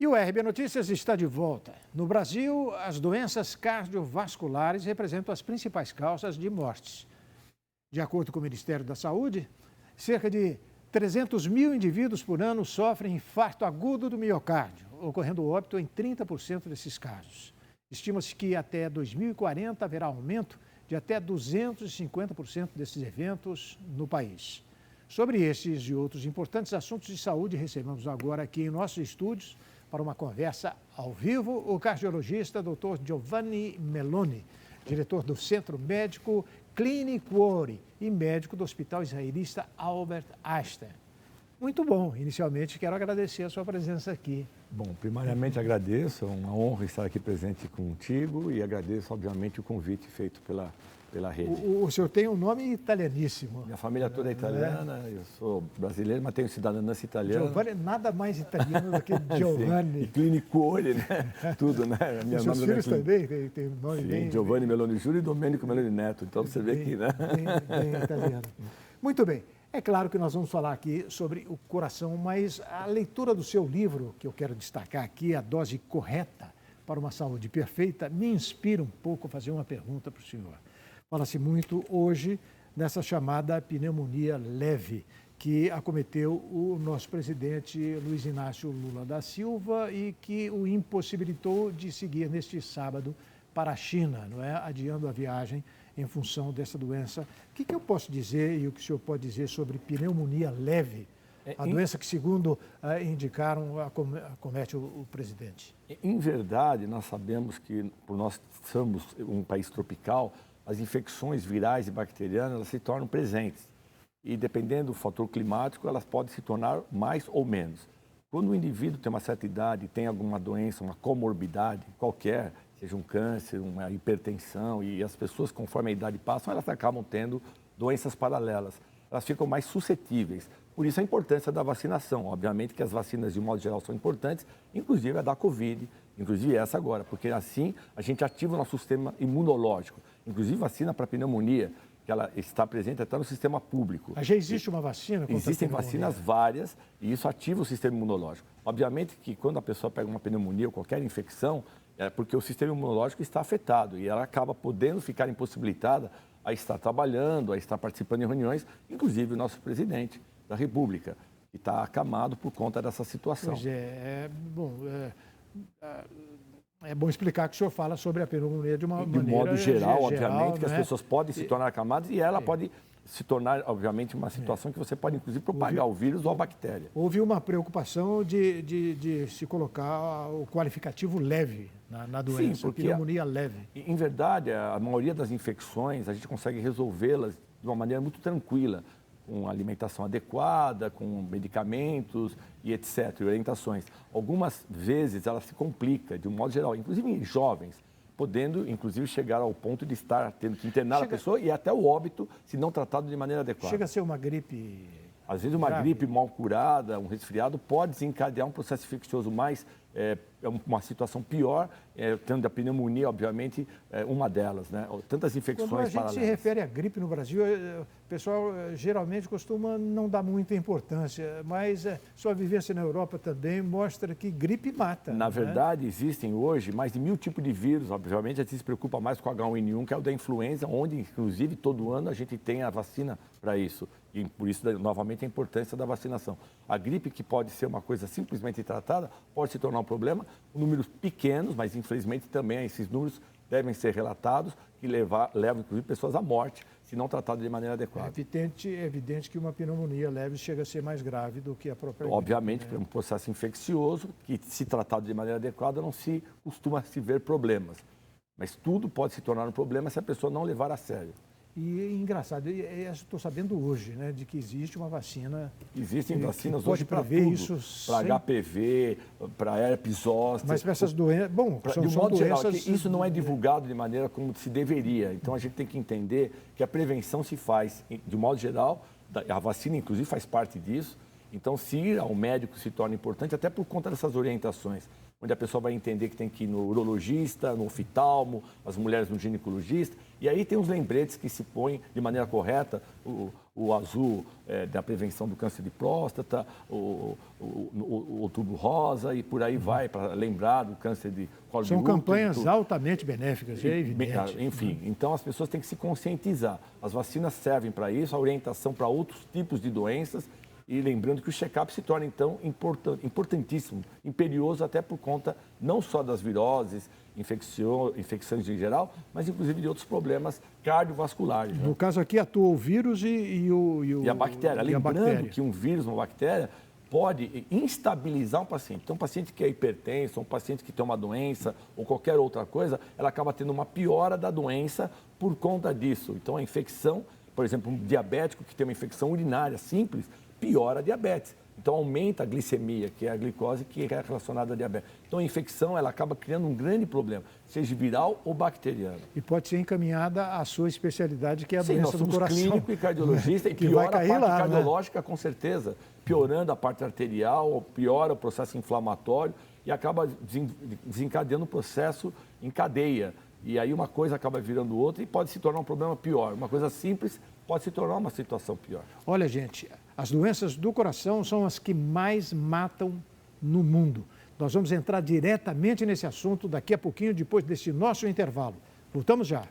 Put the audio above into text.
o RB Notícias está de volta. No Brasil, as doenças cardiovasculares representam as principais causas de mortes. De acordo com o Ministério da Saúde, cerca de 300 mil indivíduos por ano sofrem infarto agudo do miocárdio, ocorrendo óbito em 30% desses casos. Estima-se que até 2040 haverá aumento de até 250% desses eventos no país. Sobre estes e outros importantes assuntos de saúde, recebemos agora aqui em nossos estúdios, para uma conversa ao vivo, o cardiologista Dr. Giovanni Meloni, diretor do Centro Médico Clinicuore e médico do Hospital Israelita Albert Einstein. Muito bom. Inicialmente, quero agradecer a sua presença aqui. Bom, primariamente agradeço, é uma honra estar aqui presente contigo e agradeço, obviamente, o convite feito pela rede. O senhor tem um nome italianíssimo. Minha família toda é italiana, eu sou brasileiro, mas tenho cidadania italiana. Giovanni é nada mais italiano do que Giovanni. E Clinicuore, né? Tudo, né? Os seus filhos também tem nome bem... Giovanni Meloni Júnior e Domenico Meloni Neto, então você vê aqui, né? Bem italiano. Muito bem. É claro que nós vamos falar aqui sobre o coração, mas a leitura do seu livro, que eu quero destacar aqui, A Dose Correta para uma Saúde Perfeita, me inspira um pouco a fazer uma pergunta para o senhor. Fala-se muito hoje nessa chamada pneumonia leve, que acometeu o nosso presidente Luiz Inácio Lula da Silva e que o impossibilitou de seguir neste sábado para a China, não é? Adiando a viagem em função dessa doença. O que eu posso dizer e o que o senhor pode dizer sobre pneumonia leve, a doença que, segundo indicaram, acomete o presidente? Em verdade, nós sabemos que, por nós somos um país tropical, as infecções virais e bacterianas elas se tornam presentes. E, dependendo do fator climático, elas podem se tornar mais ou menos. Quando o indivíduo tem uma certa idade, tem alguma doença, uma comorbidade qualquer, seja um câncer, uma hipertensão, e as pessoas, conforme a idade passa, elas acabam tendo doenças paralelas. Elas ficam mais suscetíveis. Por isso a importância da vacinação. Obviamente que as vacinas, de modo geral, são importantes, inclusive a da Covid, inclusive essa agora, porque assim a gente ativa o nosso sistema imunológico. Inclusive vacina para pneumonia, que ela está presente até no sistema público. Já existe uma vacina contra Existem vacinas várias e isso ativa o sistema imunológico. Obviamente que quando a pessoa pega uma pneumonia ou qualquer infecção, é porque o sistema imunológico está afetado e ela acaba podendo ficar impossibilitada a estar trabalhando, a estar participando de reuniões, inclusive o nosso presidente da República, que está acamado por conta dessa situação. Pois é bom explicar que o senhor fala sobre a pneumonia de uma maneira... De modo geral, obviamente, né? que as pessoas podem se tornar acamadas e ela pode se tornar, obviamente, uma situação que você pode, inclusive, propagar o vírus ou a bactéria. Houve uma preocupação de se colocar o qualificativo leve na doença, sim, porque pneumonia leve. Em verdade, a maioria das infecções, a gente consegue resolvê-las de uma maneira muito tranquila, com alimentação adequada, com medicamentos e etc., orientações. Algumas vezes ela se complica, de um modo geral, inclusive em jovens, podendo, inclusive, chegar ao ponto de estar tendo que internar a pessoa e até o óbito, se não tratado de maneira adequada. Chega a ser uma gripe... Às vezes uma gripe mal curada, um resfriado, pode desencadear um processo infeccioso mais, uma situação pior, tendo a pneumonia, obviamente, uma delas, né? Tantas infecções paralelas. Quando a gente se refere à gripe no Brasil, o pessoal geralmente costuma não dar muita importância, mas sua vivência na Europa também mostra que gripe mata. Na verdade, existem hoje mais de 1000 tipos de vírus, obviamente a gente se preocupa mais com o H1N1, que é o da influenza, onde, inclusive, todo ano a gente tem a vacina para isso. E por isso, novamente, a importância da vacinação. A gripe, que pode ser uma coisa simplesmente tratada, pode se tornar um problema. Números pequenos, mas infelizmente também esses números devem ser relatados, que levam, inclusive, pessoas à morte, se não tratadas de maneira adequada. É evidente que uma pneumonia leve chega a ser mais grave do que a própria gripe. Obviamente, é um processo infeccioso, que, se tratado de maneira adequada, não se costuma se ver problemas. Mas tudo pode se tornar um problema se a pessoa não levar a sério. E é engraçado, estou sabendo hoje, né, de que existe uma vacina. Existem vacinas hoje para tudo, isso, para HPV, para herpes zoster. Mas para essas doenças, de modo geral, isso não é divulgado de maneira como se deveria. Então a gente tem que entender que a prevenção se faz de modo geral, a vacina inclusive faz parte disso. Então se ir ao médico se torna importante até por conta dessas orientações. onde a pessoa vai entender que tem que ir no urologista, no oftalmo, as mulheres no ginecologista. E aí tem uns lembretes que se põem de maneira correta, o azul da prevenção do câncer de próstata, o outubro rosa e por aí vai, para lembrar do câncer de colo de São útero. campanhas altamente benéficas, é evidente. Enfim, então as pessoas têm que se conscientizar. As vacinas servem para isso, a orientação para outros tipos de doenças. E lembrando que o check-up se torna, então, importantíssimo, imperioso até por conta não só das viroses, infecções em geral, mas inclusive de outros problemas cardiovasculares. Né? No caso aqui, atua o vírus e a bactéria. Lembrando que um vírus, uma bactéria, pode instabilizar um paciente. Então, um paciente que é hipertenso, um paciente que tem uma doença ou qualquer outra coisa, ela acaba tendo uma piora da doença por conta disso. Então, a infecção, por exemplo, um diabético que tem uma infecção urinária simples, piora a diabetes. Então, aumenta a glicemia, que é a glicose que é relacionada à diabetes. Então, a infecção ela acaba criando um grande problema, seja viral ou bacteriano. E pode ser encaminhada à sua especialidade, que é a doença do coração. Sim, nós somos clínico e cardiologista, e que piora vai cair a parte lá, cardiológica, né? Com certeza, piorando a parte arterial, piora o processo inflamatório e acaba desencadeando o processo em cadeia. E aí uma coisa acaba virando outra e pode se tornar um problema pior. Uma coisa simples pode se tornar uma situação pior. Olha, gente, as doenças do coração são as que mais matam no mundo. Nós vamos entrar diretamente nesse assunto daqui a pouquinho, depois desse nosso intervalo. Voltamos já.